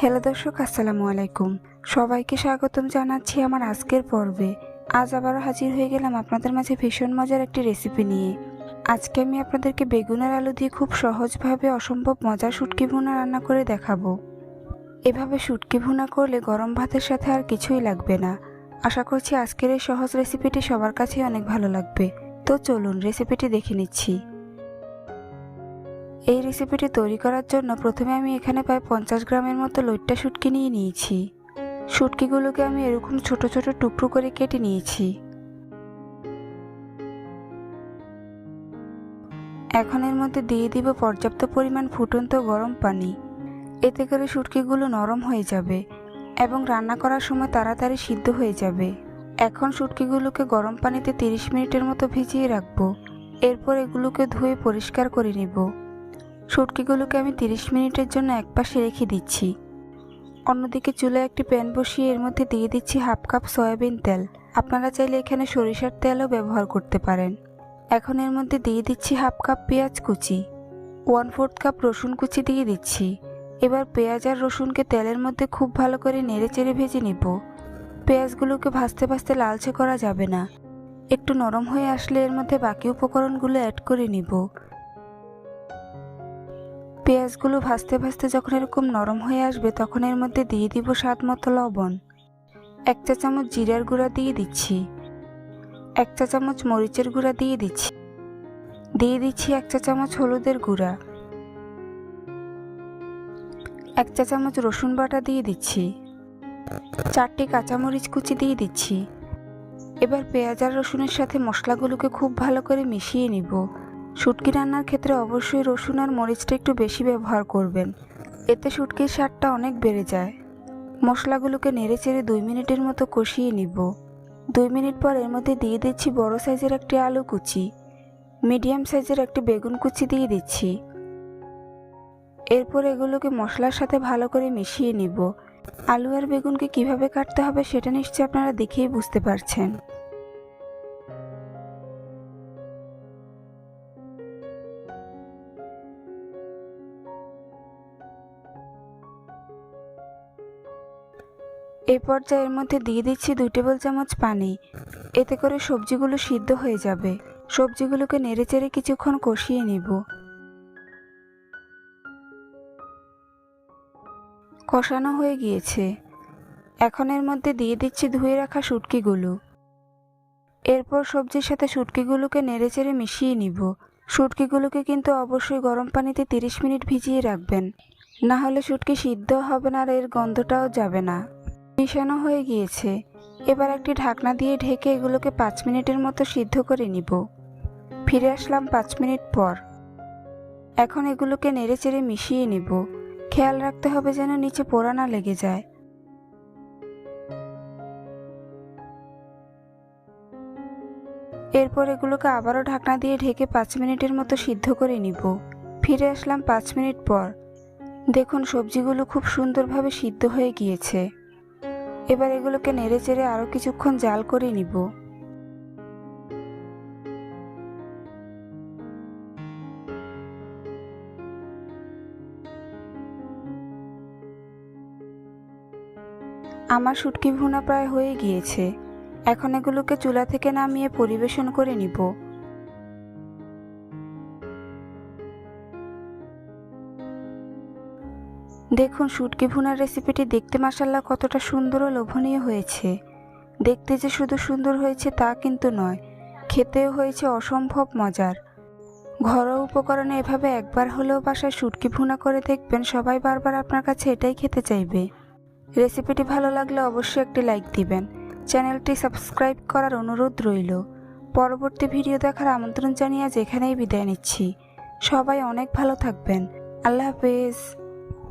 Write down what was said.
Hello দর্শক, আসসালামু আলাইকুম। সবাইকে স্বাগতম জানাচ্ছি আমার আজকের পর্বে। আজ আবারও হাজির হয়ে গেলাম আপনাদের মাঝে ভীষণ মজার একটি রেসিপি নিয়ে। আজকে আমি আপনাদেরকে বেগুন আর আলু দিয়ে খুব সহজভাবে অসম্ভব মজার শুটকি ভুনা রান্না করে দেখাবো। এভাবে শুটকি ভুনা করলে গরম ভাতের সাথে আর কিছুই লাগবে না। আশা করছি আজকের এই সহজ রেসিপিটি সবার কাছেই অনেক ভালো লাগবে। তো চলুন রেসিপিটি দেখে নিচ্ছি। এই রেসিপিটি তৈরি করার জন্য প্রথমে আমি এখানে প্রায় 50 গ্রামের মতো লইট্টা শুটকি নিয়ে নিয়েছি। শুটকিগুলোকে আমি এরকম ছোট ছোট টুকরো করে কেটে নিয়েছি। এখন এর মধ্যে দিয়ে দিব পর্যাপ্ত পরিমাণ ফুটন্ত গরম পানি। এতে করে শুটকিগুলো নরম হয়ে যাবে এবং রান্না করার সময় তাড়াতাড়ি সিদ্ধ হয়ে যাবে। এখন শুটকিগুলোকে গরম পানিতে 30 মিনিটের মতো ভিজিয়ে রাখবো। এরপর এগুলোকে ধুয়ে পরিষ্কার করে নেব। শুটকিগুলোকে আমি 30 মিনিটের জন্য একপাশে রেখে দিচ্ছি। অন্যদিকে চুলায় একটি প্যান বসিয়ে এর মধ্যে দিয়ে দিচ্ছি হাফ কাপ সয়াবিন তেল। আপনারা চাইলে এখানে সরিষার তেলও ব্যবহার করতে পারেন। এখন এর মধ্যে দিয়ে দিচ্ছি হাফ কাপ পেঁয়াজ কুচি, 1/4 কাপ রসুন কুচি দিয়ে দিচ্ছি। এবার পেঁয়াজ আর রসুনকে তেলের মধ্যে খুব ভালো করে নেড়েচেড়ে ভেজে নেব। পেঁয়াজগুলোকে ভাজতে ভাজতে লালচে করা যাবে না। একটু নরম হয়ে আসলে এর মধ্যে বাকি উপকরণগুলো অ্যাড করে নিব। পেঁয়াজগুলো ভাজতে ভাজতে যখন এরকম নরম হয়ে আসবে তখন এর মধ্যে দিয়ে দিব স্বাদ মতো লবণ, 1 চা চামচ জিরার গুঁড়া দিয়ে দিচ্ছি, 1 চা চামচ মরিচের গুঁড়া দিয়ে দিচ্ছি, 1 চা চামচ হলুদের গুঁড়া, 1 চা চামচ রসুন বাটা দিয়ে দিচ্ছি, 4টি কাঁচামরিচ কুচি দিয়ে দিচ্ছি। এবার পেঁয়াজ আর রসুনের সাথে মশলাগুলোকে খুব ভালো করে মিশিয়ে নিব। শুটকি রান্নার ক্ষেত্রে অবশ্যই রসুন আর মরিচটা একটু বেশি ব্যবহার করবেন, এতে শুটকির স্বাদটা অনেক বেড়ে যায়। মশলাগুলোকে নেড়েচেড়ে 2 মিনিটের মতো কষিয়ে নিব। 2 মিনিট পর এর মধ্যে দিয়ে দিচ্ছি বড় সাইজের একটি আলু কুচি, মিডিয়াম সাইজের একটি বেগুন কুচি দিয়ে দিচ্ছি। এরপর এগুলোকে মশলার সাথে ভালো করে মিশিয়ে নিব। আলু আর বেগুনকে কিভাবে কাটতে হবে সেটা নিশ্চয়ই আপনারা দেখেই বুঝতে পারছেন। এই পর্যায়ে এর মধ্যে দিয়ে দিচ্ছি 2 টেবিল চামচ পানি। এতে করে সবজিগুলো সিদ্ধ হয়ে যাবে। সবজিগুলোকে নেড়েচেড়ে কিছুক্ষণ কষিয়ে নিব। কষানো হয়ে গিয়েছে। এখন এর মধ্যে দিয়ে দিচ্ছি ধুয়ে রাখা শুটকিগুলো। এরপর সবজির সাথে শুটকিগুলোকে নেড়েচেড়ে মিশিয়ে নিব। শুটকিগুলোকে কিন্তু অবশ্যই গরম পানিতে 30 মিনিট ভিজিয়ে রাখবেন, না হলে শুটকি সিদ্ধ হবে না আর এর গন্ধটাও যাবে না। মিশানো হয়ে গিয়েছে। এবার একটি ঢাকনা দিয়ে ঢেকে এগুলোকে 5 মিনিটের মতো সিদ্ধ করে নিব। ফিরে আসলাম 5 মিনিট পর। এখন এগুলোকে নেড়েচেড়ে মিশিয়ে নিব। খেয়াল রাখতে হবে যেন নিচে পোড়া না লেগে যায়। এরপর এগুলোকে আবারও ঢাকনা দিয়ে ঢেকে 5 মিনিটের মতো সিদ্ধ করে নিব। ফিরে আসলাম 5 মিনিট পর। দেখুন সবজিগুলো খুব সুন্দরভাবে সিদ্ধ হয়ে গিয়েছে। এবার এগুলোকে নেড়েচেড়ে আরও কিছুক্ষণ জাল করে নিব। আমার শুটকি ভুনা প্রায় হয়ে গিয়েছে। এখন এগুলোকে চুলা থেকে নামিয়ে পরিবেশন করে নিব। দেখুন শুটকি ভুনার রেসিপিটি দেখতে মাশাআল্লাহ কতটা সুন্দর ও লোভনীয় হয়েছে। দেখতে যে শুধু সুন্দর হয়েছে তা কিন্তু নয়, খেতেও হয়েছে অসম্ভব মজার। ঘরোয়া উপকরণে এভাবে একবার হলেও বাসায় শুটকি ভুনা করে দেখবেন, সবাই বারবার আপনার কাছে এটাই খেতে চাইবে। রেসিপিটি ভালো লাগলে অবশ্যই একটি লাইক দিবেন। চ্যানেলটি সাবস্ক্রাইব করার অনুরোধ রইল। পরবর্তী ভিডিও দেখার আমন্ত্রণ জানিয়ে আজ এখানেই বিদায় নিচ্ছি। সবাই অনেক ভালো থাকবেন। আল্লাহ হাফেজ।